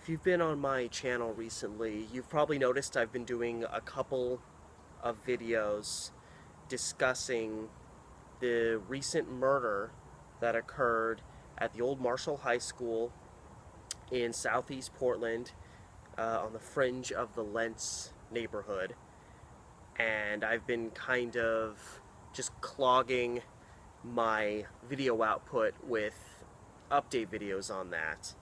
If you've been on my channel recently, you've probably noticed I've been doing a couple of videos discussing the recent murder that occurred at the old Marshall High School in southeast Portland on the fringe of the Lentz neighborhood. And I've been kind of just clogging my video output with update videos on that.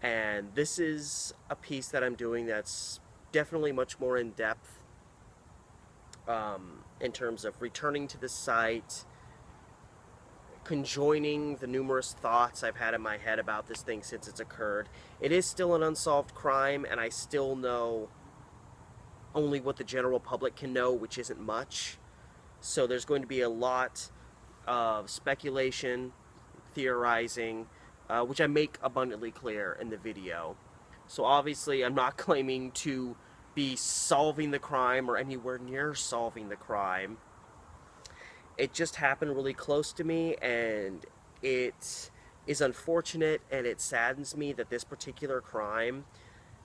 And this is a piece that I'm doing that's definitely much more in depth in terms of returning to the site, conjoining the numerous thoughts I've had in my head about this thing since it's occurred. It is still an unsolved crime, and I still know only what the general public can know, which isn't much. So there's going to be a lot of speculation, theorizing, which I make abundantly clear in the video. So obviously I'm not claiming to be solving the crime or anywhere near solving the crime. It just happened really close to me, and it is unfortunate, and it saddens me that this particular crime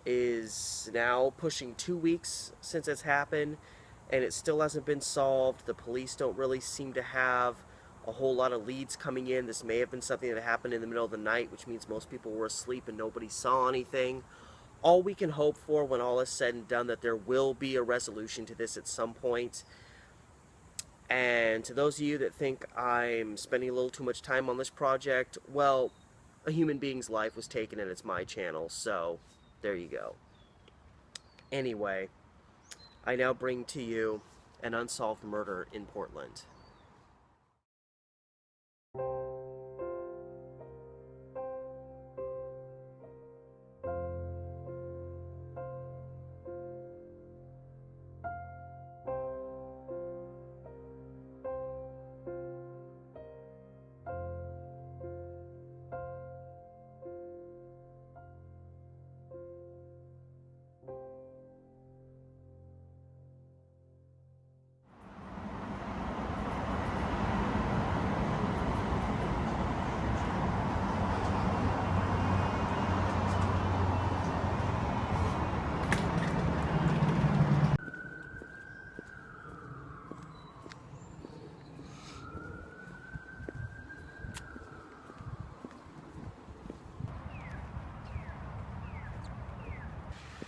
is now pushing 2 weeks since it's happened, and it still hasn't been solved. The police don't really seem to have a whole lot of leads coming in. This may have been something that happened in the middle of the night, which means most people were asleep and nobody saw anything. All we can hope for when all is said and done, that there will be a resolution to this at some point. And to those of you that think I'm spending a little too much time on this project, well, a human being's life was taken and it's my channel, so there you go. Anyway, I now bring to you an unsolved murder in Portland.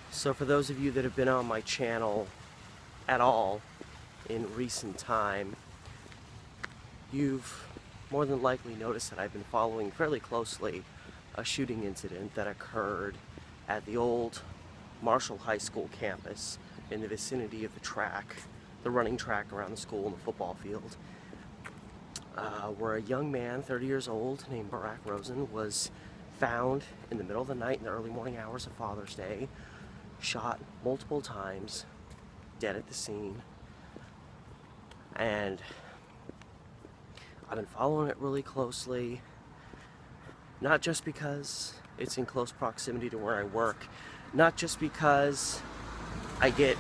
So for those of you that have been on my channel at all in recent time, you've more than likely noticed that I've been following fairly closely a shooting incident that occurred at the old Marshall High School campus in the vicinity of the track, the running track around the school and the football field, where a young man, 30 years old, named Barack Rosen, was found in the middle of the night in the early morning hours of Father's Day, shot multiple times, dead at the scene. And I've been following it really closely, not just because it's in close proximity to where I work, not just because I get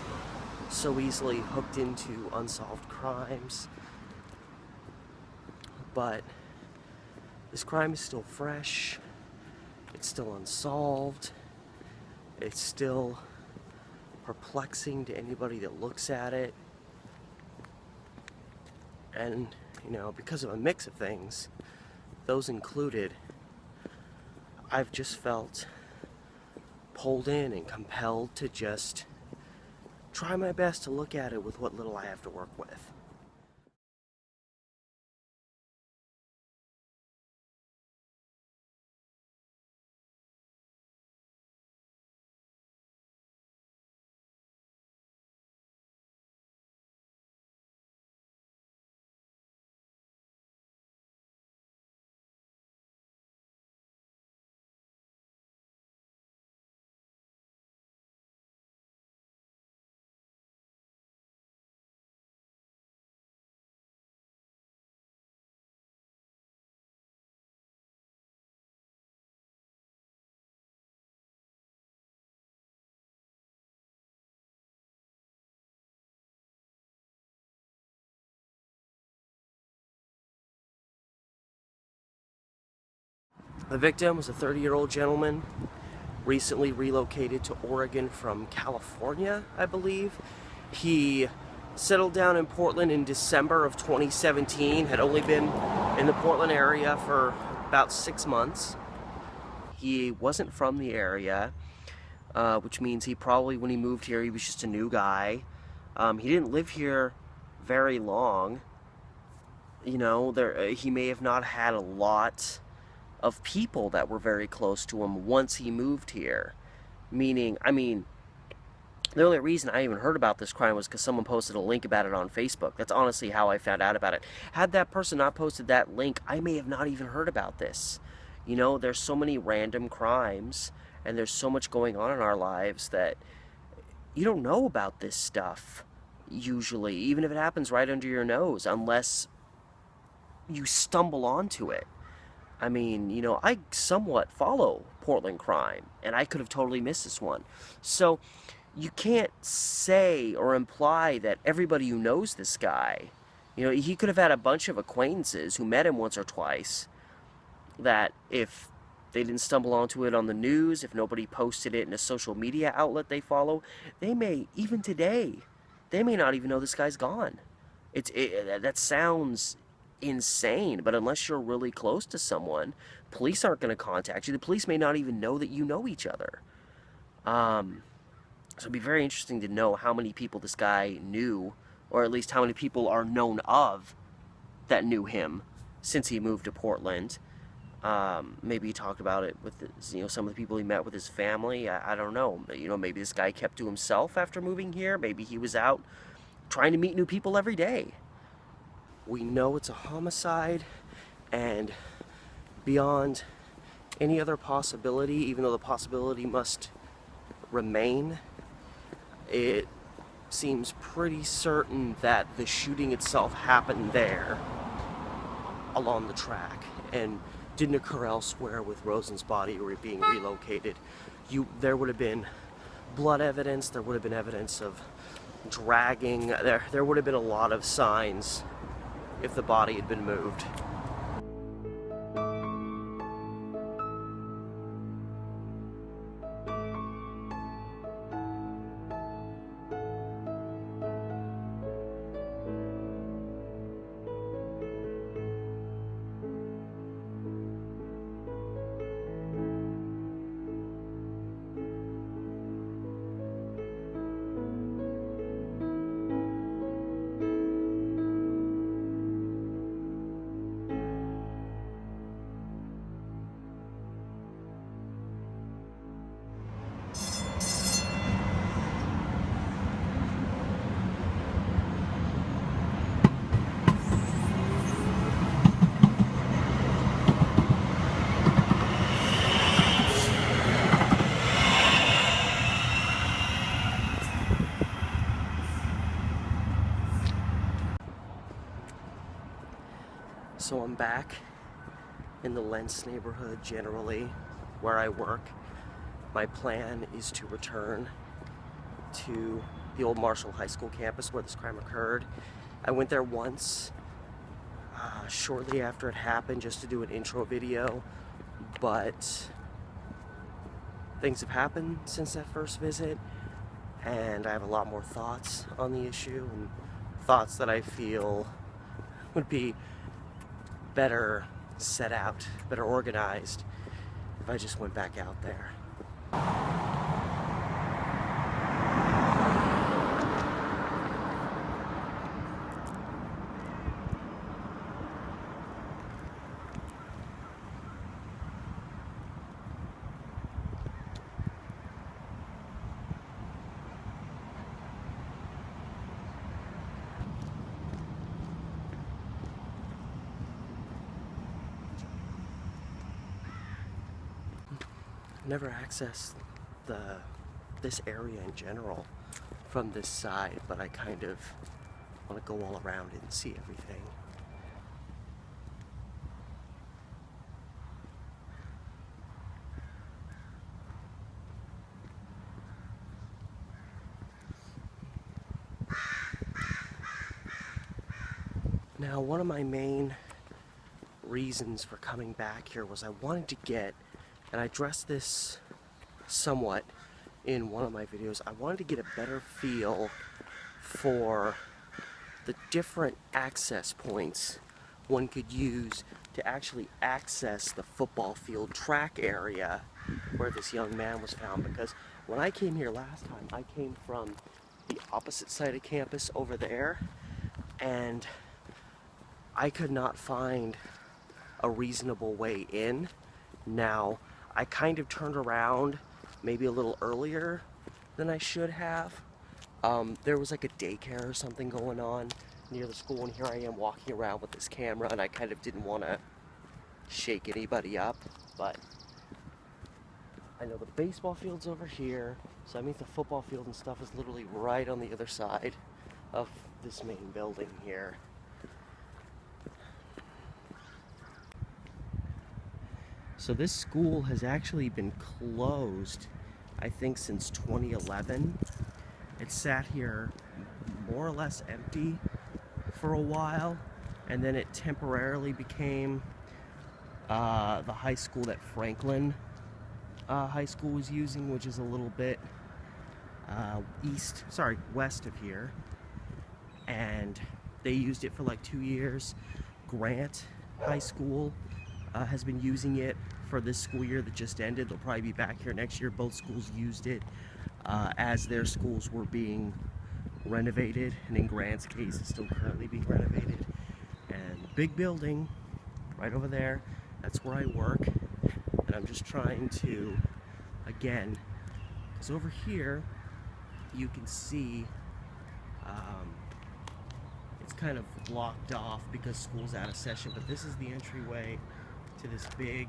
so easily hooked into unsolved crimes, but this crime is still fresh, it's still unsolved, it's still perplexing to anybody that looks at it. And, you know, because of a mix of things, those included, I've just felt pulled in and compelled to just try my best to look at it with what little I have to work with. The victim was a 30-year-old gentleman recently relocated to Oregon from California, I believe. He settled down in Portland in December of 2017, had only been in the Portland area for about 6 months. He wasn't from the area, which means he probably, when he moved here, he was just a new guy. He didn't live here very long. You know, he may have not had a lot of people that were very close to him once he moved here. Meaning, I mean, the only reason I even heard about this crime was because someone posted a link about it on Facebook. That's honestly how I found out about it. Had that person not posted that link, I may have not even heard about this. You know, there's so many random crimes, and there's so much going on in our lives that you don't know about this stuff, usually, even if it happens right under your nose, unless you stumble onto it. I mean, you know, I somewhat follow Portland crime, and I could have totally missed this one. So, you can't say or imply that everybody who knows this guy, you know, he could have had a bunch of acquaintances who met him once or twice, that if they didn't stumble onto it on the news, if nobody posted it in a social media outlet they follow, they may, even today, they may not even know this guy's gone. That sounds insane, but unless you're really close to someone, police aren't going to contact you. The police may not even know that you know each other. So it'd be very interesting to know how many people this guy knew, or at least how many people are known of that knew him since he moved to Portland. Maybe he talked about it with some of the people he met with his family. I don't know. You know, maybe this guy kept to himself after moving here. Maybe he was out trying to meet new people every day. We know it's a homicide, and beyond any other possibility, even though the possibility must remain, it seems pretty certain that the shooting itself happened there along the track and didn't occur elsewhere with Rosen's body being relocated. There would have been blood evidence, there would have been evidence of dragging, there would have been a lot of signs if the body had been moved. So I'm back in the Lentz neighborhood generally, where I work. My plan is to return to the old Marshall High School campus where this crime occurred. I went there once, shortly after it happened, just to do an intro video, but things have happened since that first visit, and I have a lot more thoughts on the issue, and thoughts that I feel would be better set out, better organized if I just went back out there. Never accessed this area in general from this side, but I kind of want to go all around it and see everything. Now, one of my main reasons for coming back here was I wanted to get, and I addressed this somewhat in one of my videos, I wanted to get a better feel for the different access points one could use to actually access the football field track area where this young man was found. Because when I came here last time, I came from the opposite side of campus over there, and I could not find a reasonable way in. Now, I kind of turned around maybe a little earlier than I should have. There was like a daycare or something going on near the school, and here I am walking around with this camera, and I kind of didn't want to shake anybody up, but I know the baseball field's over here, so that means the football field and stuff is literally right on the other side of this main building here. So this school has actually been closed, I think, since 2011. It sat here more or less empty for a while, and then it temporarily became the high school that Franklin High School was using, which is a little bit west of here. And they used it for like 2 years. Grant High School has been using it for this school year that just ended. They'll probably be back here next year. Both schools used it as their schools were being renovated, and in Grant's case, it's still currently being renovated. And big building right over there, that's where I work, and I'm just trying to, again, because over here you can see it's kind of blocked off because school's out of session, but this is the entryway to this big,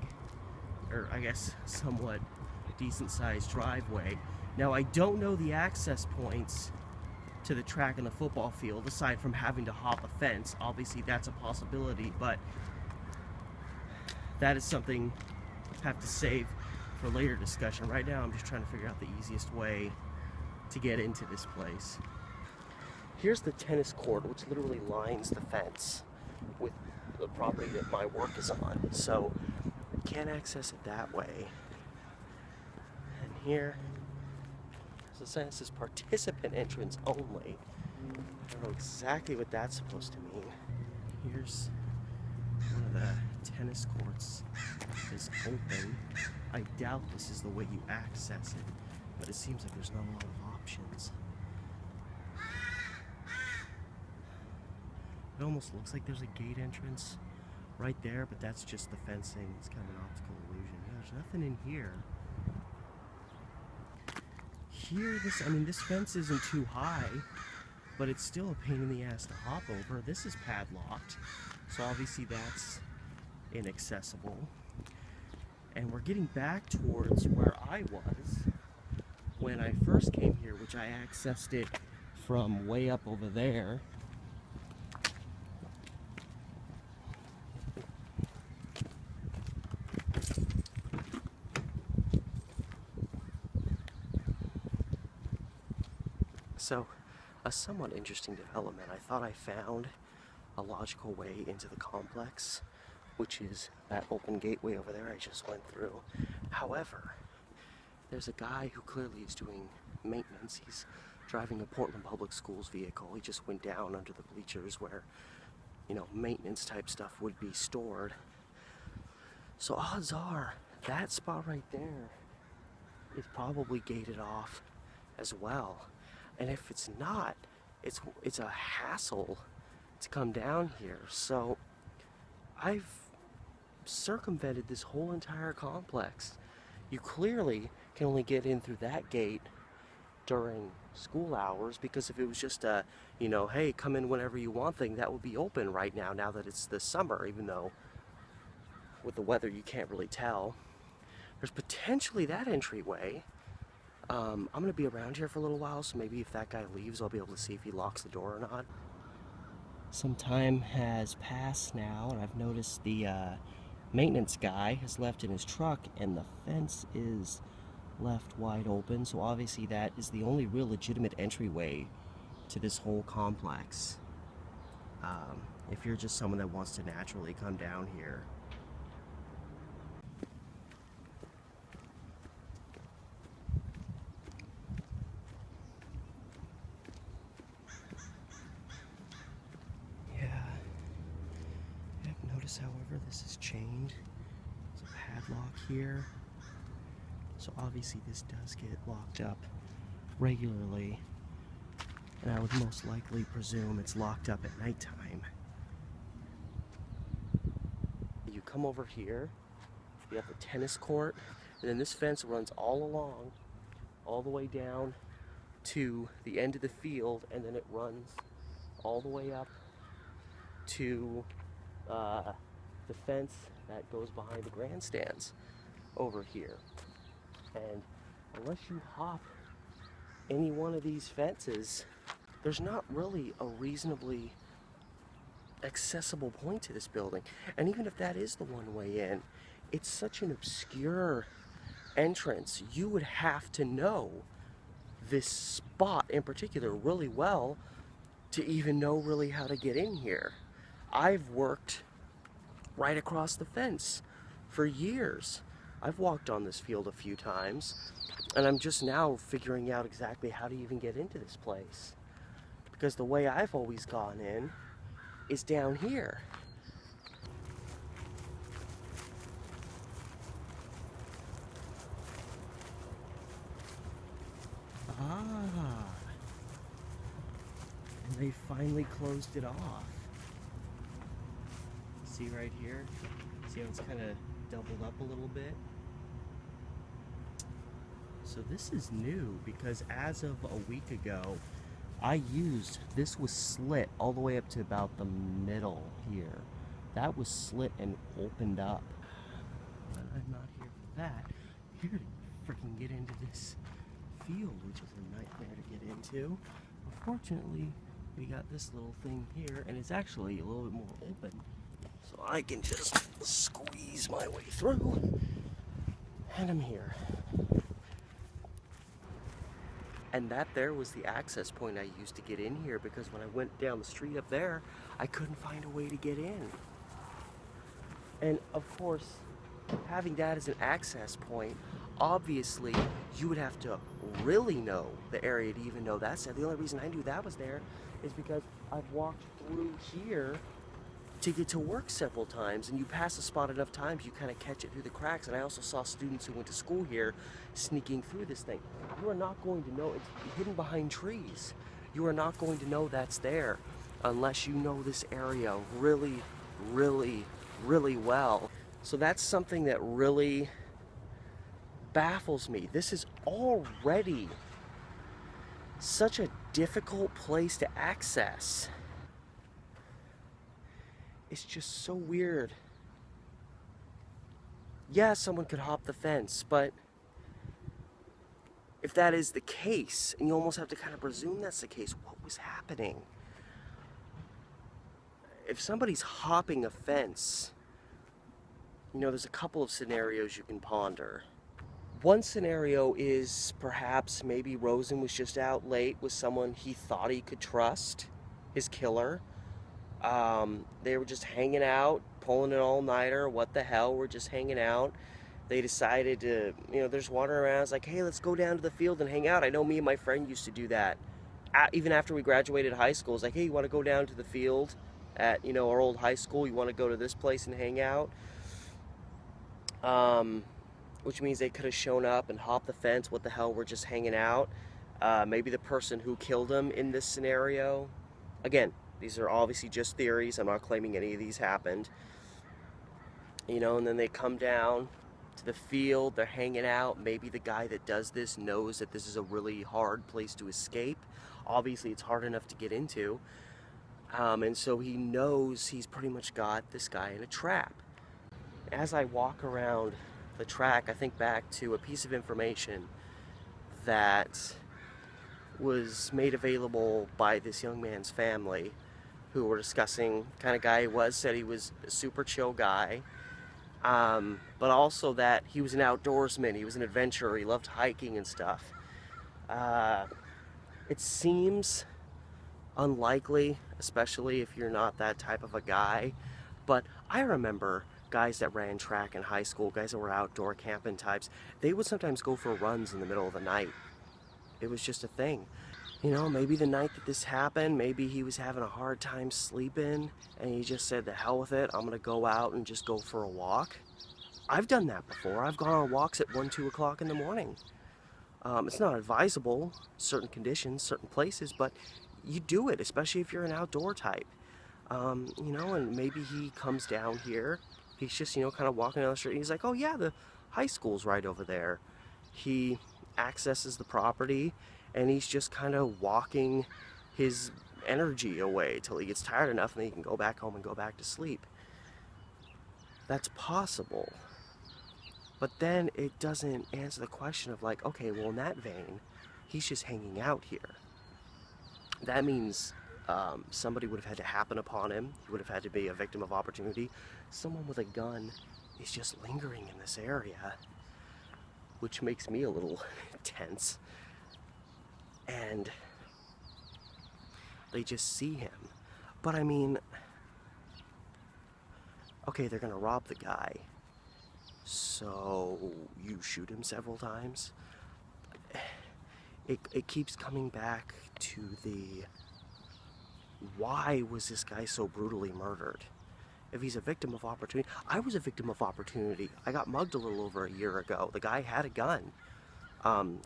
or I guess somewhat decent sized driveway. Now, I don't know the access points to the track and the football field aside from having to hop a fence. Obviously that's a possibility, but that is something I have to save for later discussion. Right now I'm just trying to figure out the easiest way to get into this place. Here's the tennis court, which literally lines the fence with the property that my work is on, so you can't access it that way. And here, so it says participant entrance only. I don't know exactly what that's supposed to mean. Here's one of the tennis courts is open. I doubt this is the way you access it, but it seems like there's not a lot of options. It almost looks like there's a gate entrance right there, but that's just the fencing. It's kind of an optical illusion. Yeah, there's nothing in here. Here, this fence isn't too high, but it's still a pain in the ass to hop over. This is padlocked, so obviously that's inaccessible. And we're getting back towards where I was when I first came here, which I accessed it from way up over there. So, a somewhat interesting development. I thought I found a logical way into the complex, which is that open gateway over there I just went through. However, there's a guy who clearly is doing maintenance. He's driving a Portland Public Schools vehicle. He just went down under the bleachers where, maintenance type stuff would be stored. So odds are that spot right there is probably gated off as well. And if it's not, it's a hassle to come down here. So I've circumvented this whole entire complex. You clearly can only get in through that gate during school hours, because if it was just a, hey, come in whenever you want thing, that would be open right now that it's the summer, even though with the weather you can't really tell. There's potentially that entryway. I'm going to be around here for a little while, so maybe if that guy leaves, I'll be able to see if he locks the door or not. Some time has passed now, and I've noticed the maintenance guy has left in his truck, and the fence is left wide open, so obviously that is the only real legitimate entryway to this whole complex. If you're just someone that wants to naturally come down here. Notice, however, this is chained. There's a padlock here. So obviously this does get locked up regularly. And I would most likely presume it's locked up at nighttime. You come over here, you have the tennis court, and then this fence runs all along, all the way down to the end of the field, and then it runs all the way up to the fence that goes behind the grandstands over here. And unless you hop any one of these fences, there's not really a reasonably accessible point to this building. And even if that is the one way in, it's such an obscure entrance. You would have to know this spot in particular really well to even know really how to get in here. I've worked right across the fence for years. I've walked on this field a few times, and I'm just now figuring out exactly how to even get into this place. Because the way I've always gone in is down here. Ah, and they finally closed it off. See right here? See how it's kind of doubled up a little bit? So this is new, because as of a week ago, this was slit all the way up to about the middle here. That was slit and opened up. But I'm not here for that. I'm here to freaking get into this field, which is a nightmare to get into. Unfortunately, we got this little thing here, and it's actually a little bit more open. So I can just squeeze my way through, and I'm here. And that there was the access point I used to get in here, because when I went down the street up there, I couldn't find a way to get in. And of course, having that as an access point, obviously you would have to really know the area to even know that's there. The only reason I knew that was there is because I've walked through here to get to work several times, and you pass a spot enough times, you kind of catch it through the cracks. And I also saw students who went to school here sneaking through this thing. You are not going to know, it's hidden behind trees. You are not going to know that's there unless you know this area really, really, really well. So that's something that really baffles me. This is already such a difficult place to access. It's just so weird. Yeah, someone could hop the fence, but if that is the case, and you almost have to kind of presume that's the case, what was happening? If somebody's hopping a fence, you know, there's a couple of scenarios you can ponder. One scenario is perhaps maybe Rosen was just out late with someone he thought he could trust, his killer. They were just hanging out, pulling an all-nighter. What the hell, we're just hanging out. They decided to, you know, they're just wandering around. It's like, hey, let's go down to the field and hang out. I know me and my friend used to do that. Even after we graduated high school, it's like, hey, you want to go down to the field at, you know, our old high school? You want to go to this place and hang out? Which means they could have shown up and hopped the fence. What the hell, we're just hanging out. Maybe the person who killed him in this scenario. Again, these are obviously just theories. I'm not claiming any of these happened. You know, and then they come down to the field, they're hanging out. Maybe the guy that does this knows that this is a really hard place to escape. Obviously, it's hard enough to get into. And so he knows he's pretty much got this guy in a trap. As I walk around the track, I think back to a piece of information that was made available by this young man's family, who were discussing kind of guy he was, said he was a super chill guy, but also that he was an outdoorsman, he was an adventurer, he loved hiking and stuff. It seems unlikely, especially if you're not that type of a guy, but I remember guys that ran track in high school, guys that were outdoor camping types, they would sometimes go for runs in the middle of the night. It was just a thing. You know, maybe the night that this happened, maybe he was having a hard time sleeping and he just said, the hell with it, I'm gonna go out and just go for a walk. I've done that before. I've gone on walks at 1, 2 o'clock in the morning. It's not advisable, certain conditions, certain places, but you do it, especially if you're an outdoor type. You know, and maybe he comes down here. He's just, you know, kind of walking down the street. And he's like, oh yeah, the high school's right over there. He accesses the property and he's just kind of walking his energy away till he gets tired enough and then he can go back home and go back to sleep. That's possible. But then it doesn't answer the question of like, okay, well in that vein, he's just hanging out here. That means somebody would have had to happen upon him. He would have had to be a victim of opportunity. Someone with a gun is just lingering in this area, which makes me a little tense. And they just see him. But I mean, okay, they're gonna rob the guy. So you shoot him several times. It keeps coming back to the, why was this guy so brutally murdered? If he's a victim of opportunity, I was a victim of opportunity. I got mugged a little over a year ago. The guy had a gun.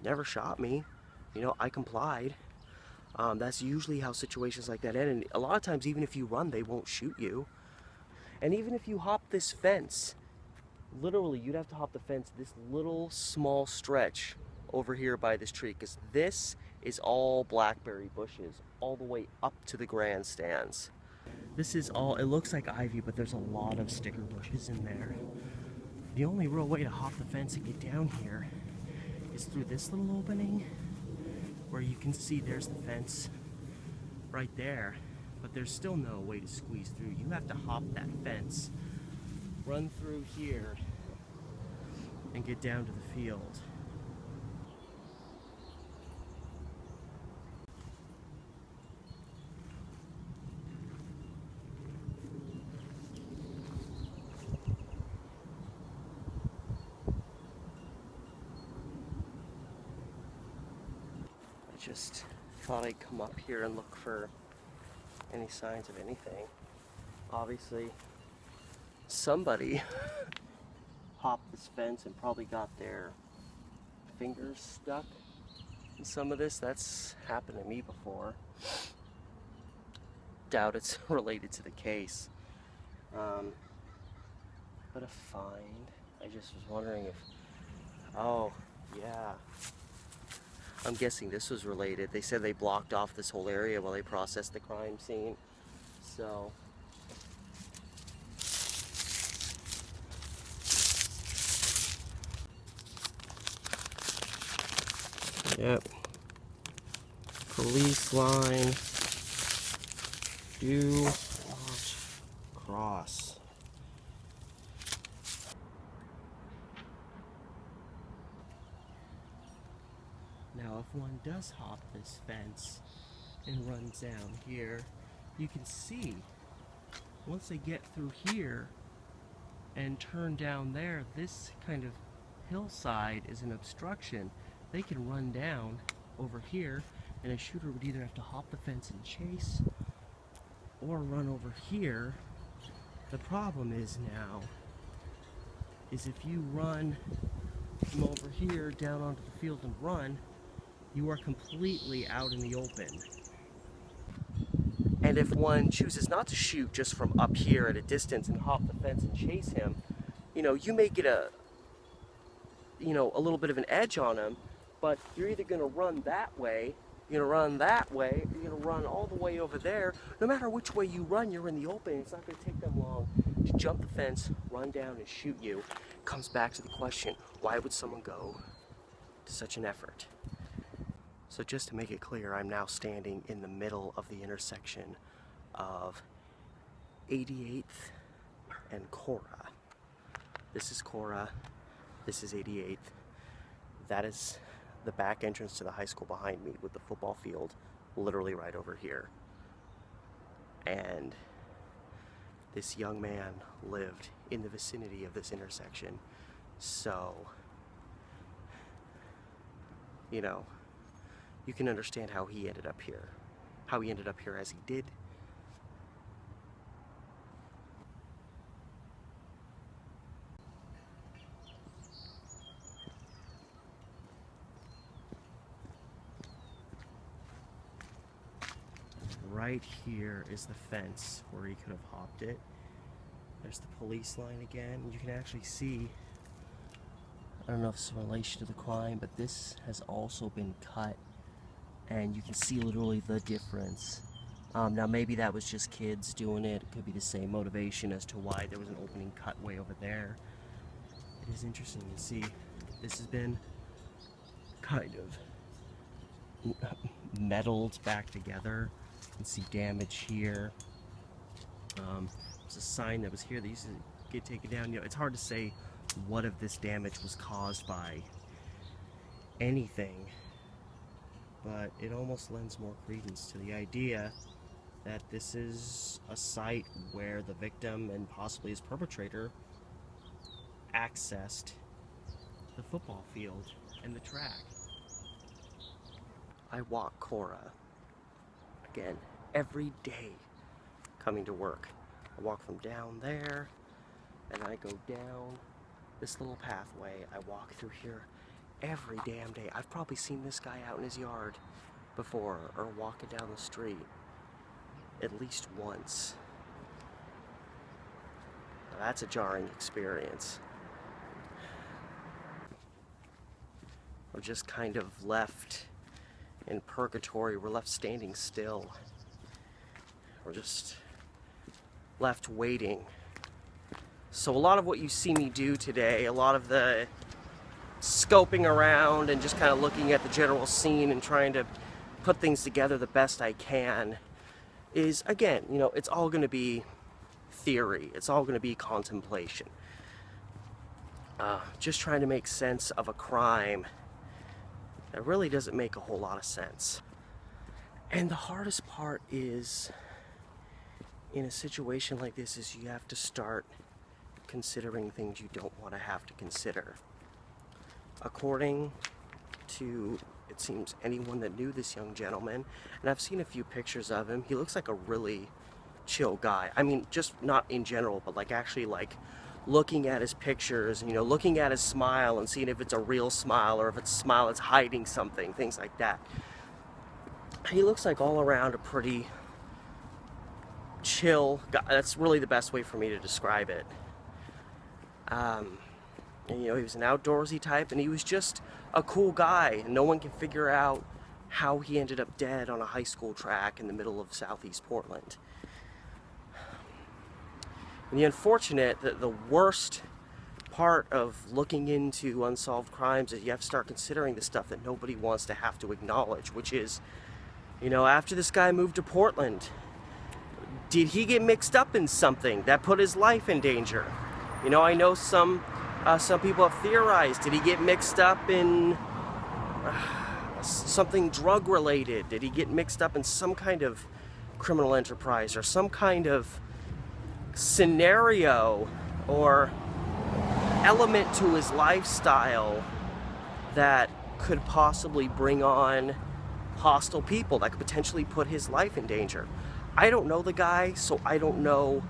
Never shot me. You know, I complied. That's usually how situations like that end. And a lot of times, even if you run, they won't shoot you. And even if you hop this fence, literally, you'd have to hop the fence this little small stretch over here by this tree, because this is all blackberry bushes all the way up to the grandstands. This is all, it looks like ivy, but there's a lot of sticker bushes in there. The only real way to hop the fence and get down here is through this little opening where you can see there's the fence right there, but there's still no way to squeeze through. You have to hop that fence, run through here, and get down to the field. I just thought I'd come up here and look for any signs of anything. Obviously, somebody hopped this fence and probably got their fingers stuck in some of this. That's happened to me before. Doubt it's related to the case. But a find. I just was wondering if, oh yeah, I'm guessing this was related. They said they blocked off this whole area while they processed the crime scene. So yep. Police line. Do not cross. Now, if one does hop this fence and runs down here, you can see once they get through here and turn down there, this kind of hillside is an obstruction. They can run down over here, and a shooter would either have to hop the fence and chase or run over here. The problem is now is if you run from over here down onto the field and run, you are completely out in the open. And if one chooses not to shoot just from up here at a distance and hop the fence and chase him, you know, you may get a little bit of an edge on him, but you're either going to run that way, you're going to run that way, or you're going to run all the way over there. No matter which way you run, you're in the open. It's not going to take them long to jump the fence, run down, and shoot you. It comes back to the question, why would someone go to such an effort? So just to make it clear, I'm now standing in the middle of the intersection of 88th and Cora. This is Cora, this is 88th. That is the back entrance to the high school behind me with the football field literally right over here. And this young man lived in the vicinity of this intersection. So, you know, you can understand how he ended up here. How he ended up here as he did. Right here is the fence where he could have hopped it. There's the police line again. You can actually see, I don't know if it's in relation to the crime, but this has also been cut, and you can see literally the difference. Now maybe that was just kids doing it. It could be the same motivation as to why there was an opening cut way over there. It is interesting to see. This has been kind of metaled back together. You can see damage here. There's a sign that was here that used to get taken down. You know, it's hard to say what of this damage was caused by anything, but it almost lends more credence to the idea that this is a site where the victim and possibly his perpetrator accessed the football field and the track. I walk Cora again every day coming to work. I walk from down there and I go down this little pathway. I walk through here every damn day. I've probably seen this guy out in his yard before, or walking down the street at least once. Now, that's a jarring experience. We're just kind of left in purgatory. We're left standing still. We're just left waiting. So a lot of what you see me do today, a lot of the scoping around and just kind of looking at the general scene and trying to put things together the best I can, is, again, you know, it's all going to be theory. It's all going to be contemplation. Just trying to make sense of a crime that really doesn't make a whole lot of sense. And the hardest part is, in a situation like this, is you have to start considering things you don't want to have to consider. According to, it seems, anyone that knew this young gentleman, and I've seen a few pictures of him, he looks like a really chill guy. I mean, just not in general, but like actually like looking at his pictures, you know, looking at his smile and seeing if it's a real smile or if it's a smile that's hiding something, things like that. He looks like all around a pretty chill guy. That's really the best way for me to describe it. And, you know, he was an outdoorsy type, and he was just a cool guy. No one can figure out how he ended up dead on a high school track in the middle of southeast Portland. And the unfortunate, the worst part of looking into unsolved crimes is you have to start considering the stuff that nobody wants to have to acknowledge, which is, you know, after this guy moved to Portland, did he get mixed up in something that put his life in danger? You know, I know some people have theorized, did he get mixed up in something drug related? Did he get mixed up in some kind of criminal enterprise or some kind of scenario or element to his lifestyle that could possibly bring on hostile people, that could potentially put his life in danger? I don't know the guy, so I don't know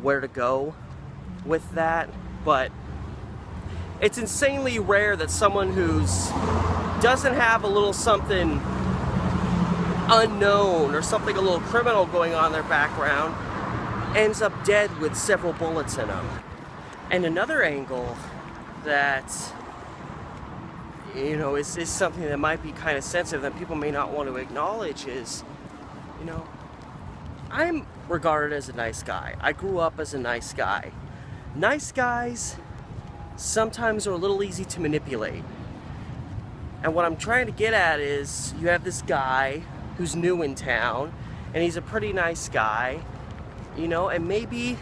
where to go with that, but it's insanely rare that someone who's doesn't have a little something unknown or something a little criminal going on in their background ends up dead with several bullets in them. And another angle that, you know, is something that might be kind of sensitive that people may not want to acknowledge is, you know, I'm regarded as a nice guy. I grew up as a nice guy. Nice guys sometimes are a little easy to manipulate. And what I'm trying to get at is, you have this guy who's new in town, and he's a pretty nice guy, you know, and maybe,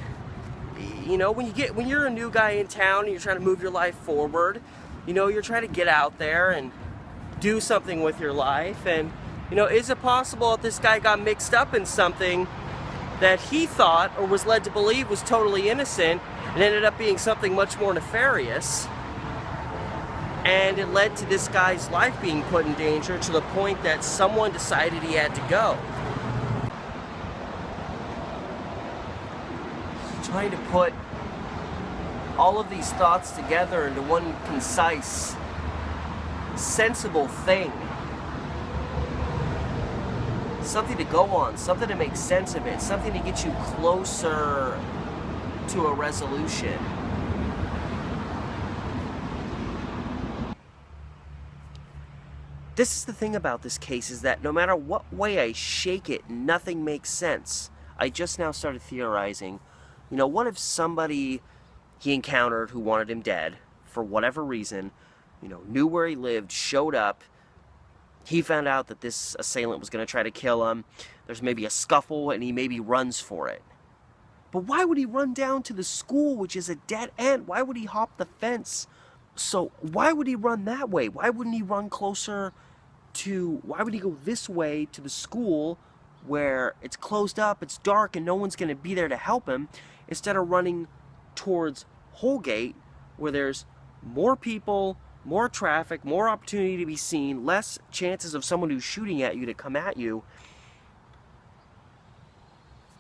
you know, when you're a new guy in town and you're trying to move your life forward, you know, you're trying to get out there and do something with your life. And, you know, is it possible that this guy got mixed up in something that he thought or was led to believe was totally innocent and ended up being something much more nefarious? And it led to this guy's life being put in danger to the point that someone decided he had to go. Trying to put all of these thoughts together into one concise, sensible thing. Something to go on, something to make sense of it, something to get you closer to a resolution. This is the thing about this case, is that no matter what way I shake it, nothing makes sense. I just now started theorizing, what if somebody he encountered who wanted him dead, for whatever reason, knew where he lived, showed up, he found out that this assailant was going to try to kill him, there's maybe a scuffle, and he maybe runs for it. But why would he run down to the school, which is a dead end? Why would he hop the fence? So why would he run that way? Why wouldn't he run closer to, why would he go this way to the school where it's closed up, it's dark, and no one's going to be there to help him, instead of running towards Holgate, where there's more people, more traffic, more opportunity to be seen, less chances of someone who's shooting at you to come at you?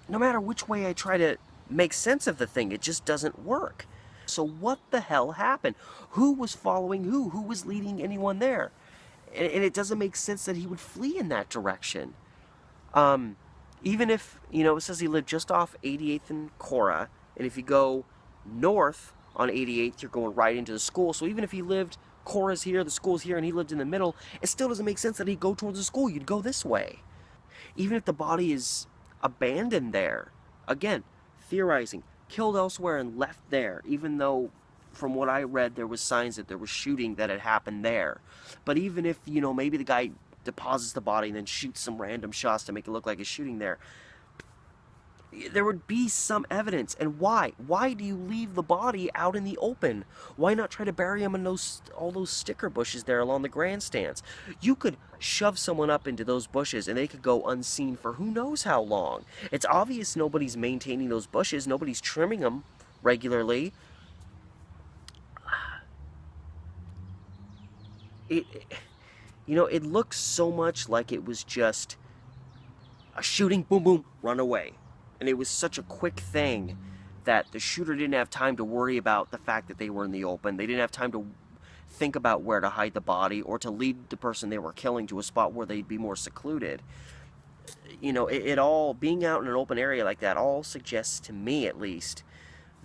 No matter which way I try to make sense of the thing, it just doesn't work. So what the hell happened? Who was following who? Who was leading anyone there? And it doesn't make sense that he would flee in that direction. Even if, it says he lived just off 88th and Cora, and if you go north on 88th, you're going right into the school. So even if he lived, Cora's here, the school's here, and he lived in the middle, it still doesn't make sense that he'd go towards the school. You'd go this way. Even if the body is abandoned there, again, theorizing, killed elsewhere and left there, even though from what I read there was signs that there was shooting that had happened there. But even if, maybe the guy deposits the body and then shoots some random shots to make it look like he's shooting there, there would be some evidence. And why? Why do you leave the body out in the open? Why not try to bury him in all those sticker bushes there along the grandstands? You could shove someone up into those bushes and they could go unseen for who knows how long. It's obvious nobody's maintaining those bushes. Nobody's trimming them regularly. It looks so much like it was just a shooting, boom, boom, run away. And it was such a quick thing that the shooter didn't have time to worry about the fact that they were in the open. They didn't have time to think about where to hide the body or to lead the person they were killing to a spot where they'd be more secluded. It all, being out in an open area like that, all suggests to me at least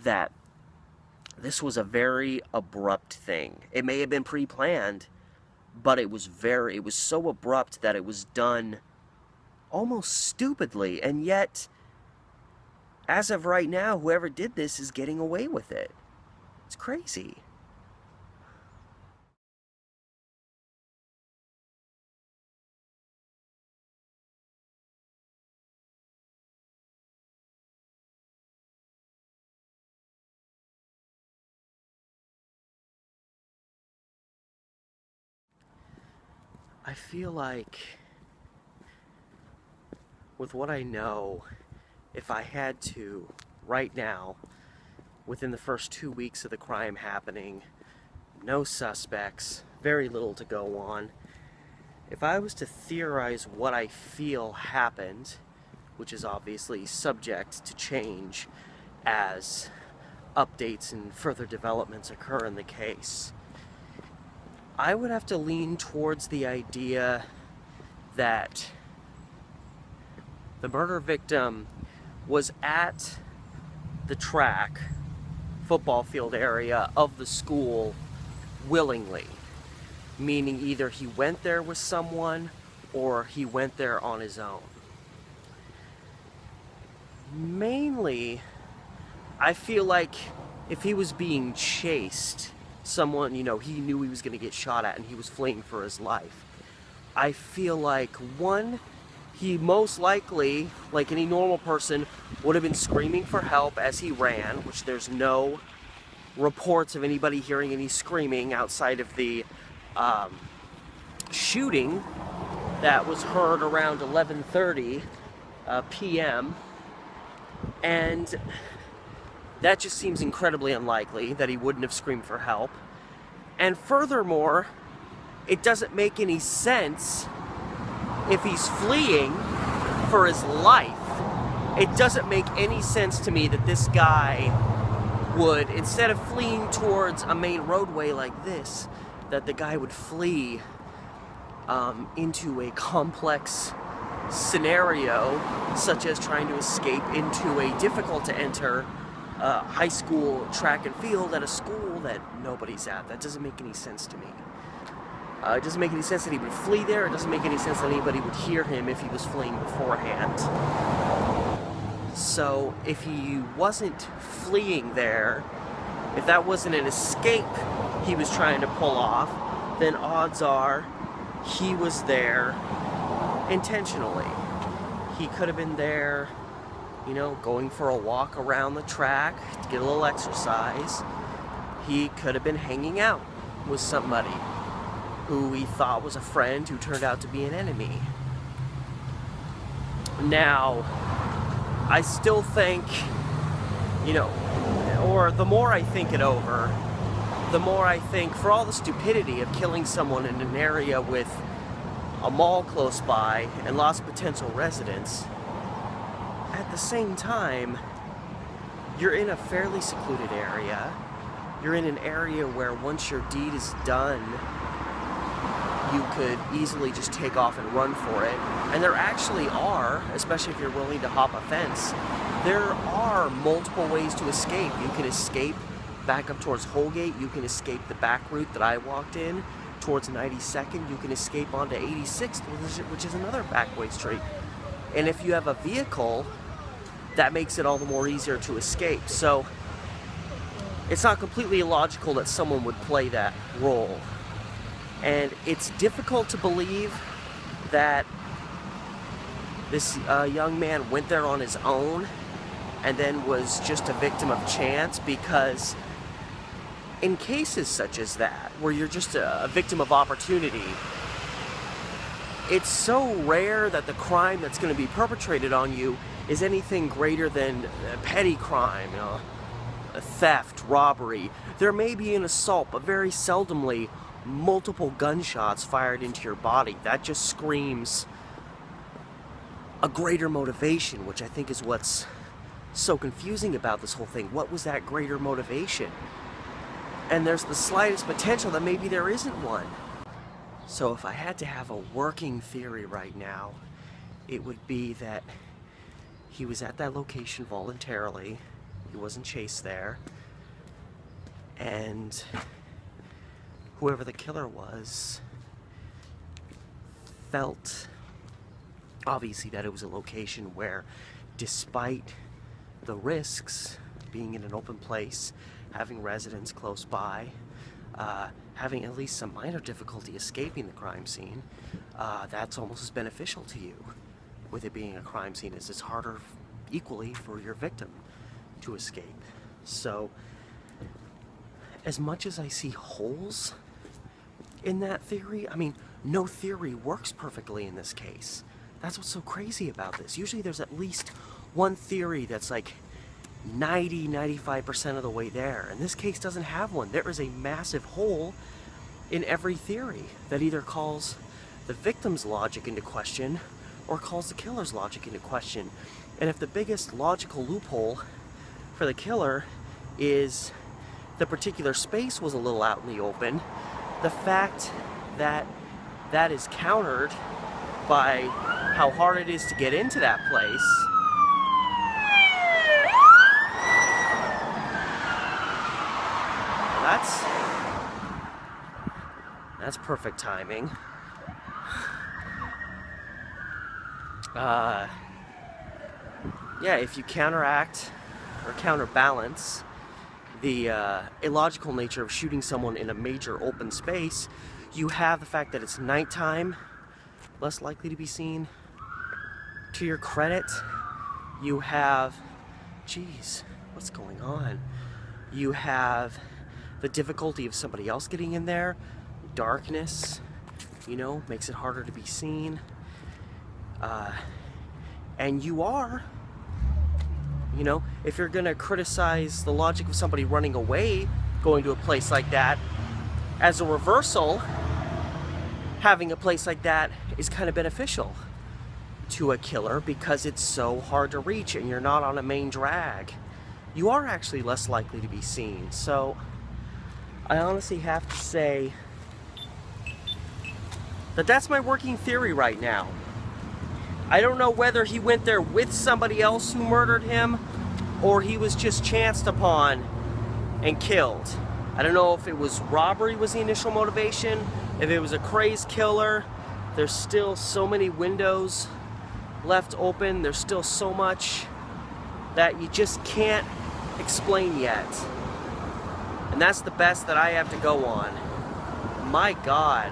that this was a very abrupt thing. It may have been pre-planned, but it was so abrupt that it was done almost stupidly, and yet, as of right now, whoever did this is getting away with it. It's crazy. I feel like, with what I know, if I had to, right now, within the first 2 weeks of the crime happening, no suspects, very little to go on, if I was to theorize what I feel happened, which is obviously subject to change as updates and further developments occur in the case, I would have to lean towards the idea that the murder victim was at the track, football field area of the school willingly. Meaning either he went there with someone or he went there on his own. Mainly, I feel like if he was being chased, someone, he knew he was going to get shot at and he was fleeing for his life. I feel like, one, he most likely, like any normal person, would have been screaming for help as he ran, which there's no reports of anybody hearing any screaming outside of the shooting that was heard around 11:30 p.m. And that just seems incredibly unlikely that he wouldn't have screamed for help. And furthermore, it doesn't make any sense if he's fleeing for his life. It doesn't make any sense to me that this guy would, instead of fleeing towards a main roadway like this, that the guy would flee into a complex scenario, such as trying to escape into a difficult to enter high school track and field at a school that nobody's at. That doesn't make any sense to me. It doesn't make any sense that he would flee there. It doesn't make any sense that anybody would hear him if he was fleeing beforehand. So if he wasn't fleeing there, if that wasn't an escape he was trying to pull off, then odds are he was there intentionally. He could have been there, you know, going for a walk around the track to get a little exercise. He could have been hanging out with somebody who he thought was a friend who turned out to be an enemy. Now, I still think, you know, or the more I think it over, the more I think, for all the stupidity of killing someone in an area with a mall close by and lots of potential residents, at the same time, you're in a fairly secluded area. You're in an area where once your deed is done, you could easily just take off and run for it. And there actually are, especially if you're willing to hop a fence, there are multiple ways to escape. You can escape back up towards Holgate. You can escape the back route that I walked in towards 92nd. You can escape onto 86th, which is another back way street. And if you have a vehicle, that makes it all the more easier to escape. So it's not completely illogical that someone would play that role. And it's difficult to believe that this young man went there on his own and then was just a victim of chance, because in cases such as that, where you're just a victim of opportunity, it's so rare that the crime that's going to be perpetrated on you is anything greater than petty crime, you know, theft, robbery. There may be an assault, but very seldomly multiple gunshots fired into your body. That just screams a greater motivation, which I think is what's so confusing about this whole thing. What was that greater motivation? And there's the slightest potential that maybe there isn't one. So if I had to have a working theory right now, it would be that he was at that location voluntarily. He wasn't chased there. And whoever the killer was felt, obviously, that it was a location where, despite the risks, being in an open place, having residents close by, having at least some minor difficulty escaping the crime scene, that's almost as beneficial to you, with it being a crime scene, as it's harder equally for your victim to escape. So, as much as I see holes in that theory, I mean, no theory works perfectly in this case. That's what's so crazy about this. Usually there's at least one theory that's like 90-95% of the way there. And this case doesn't have one. There is a massive hole in every theory that either calls the victim's logic into question or calls the killer's logic into question. And if the biggest logical loophole for the killer is the particular space was a little out in the open, the fact that that is countered by how hard it is to get into that place, that's perfect timing. Yeah, if you counteract or counterbalance the illogical nature of shooting someone in a major open space, you have the fact that it's nighttime, less likely to be seen. To your credit, you have, geez, what's going on? You have the difficulty of somebody else getting in there. Darkness, you know, makes it harder to be seen. And you are, you know, if you're gonna criticize the logic of somebody running away, going to a place like that, as a reversal, having a place like that is kind of beneficial to a killer because it's so hard to reach and you're not on a main drag. You are actually less likely to be seen. So I honestly have to say that that's my working theory right now. I don't know whether he went there with somebody else who murdered him or he was just chanced upon and killed. I don't know if it was robbery was the initial motivation, if it was a crazed killer. There's still so many windows left open. There's still so much that you just can't explain yet. And that's the best that I have to go on. My God.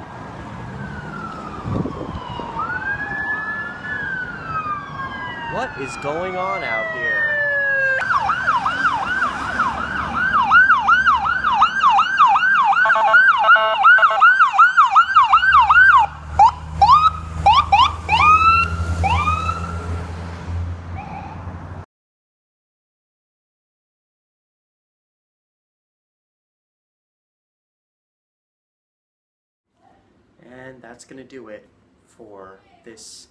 What is going on out here? And that's gonna do it for this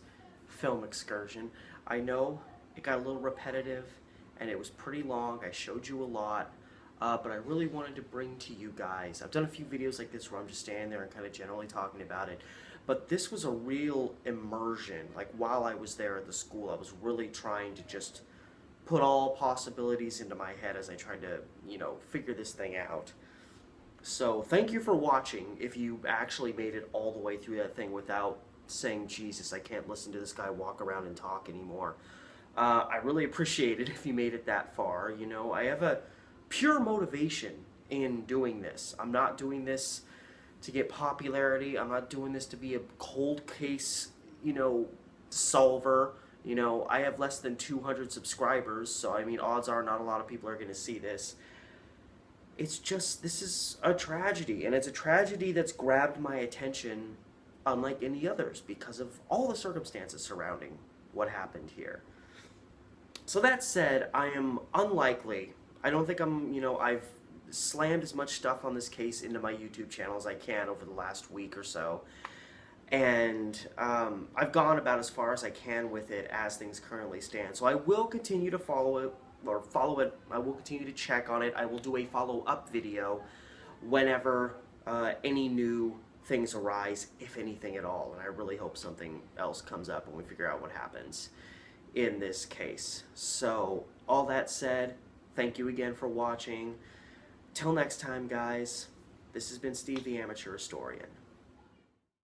film excursion. I know it got a little repetitive and it was pretty long. I showed you a lot, but I really wanted to bring to you guys. I've done a few videos like this where I'm just standing there and kind of generally talking about it, but this was a real immersion. Like while I was there at the school, I was really trying to just put all possibilities into my head as I tried to, you know, figure this thing out. So thank you for watching if you actually made it all the way through that thing without saying, Jesus, I can't listen to this guy walk around and talk anymore. I really appreciate it if you made it that far. You know, I have a pure motivation in doing this. I'm not doing this to get popularity. I'm not doing this to be a cold case, you know, solver. You know, I have less than 200 subscribers, so I mean, odds are not a lot of people are going to see this. It's just, this is a tragedy, and it's a tragedy that's grabbed my attention unlike any others because of all the circumstances surrounding what happened here. So that said, I am unlikely, I don't think I'm, you know, I've slammed as much stuff on this case into my YouTube channel as I can over the last week or so, and I've gone about as far as I can with it as things currently stand. So I will continue to follow it. I will continue to check on it. I will do a follow-up video whenever any new things arise, if anything at all. And I really hope something else comes up when we figure out what happens in this case. So, all that said, thank you again for watching. Till next time, guys, this has been Steve the Amateur Historian.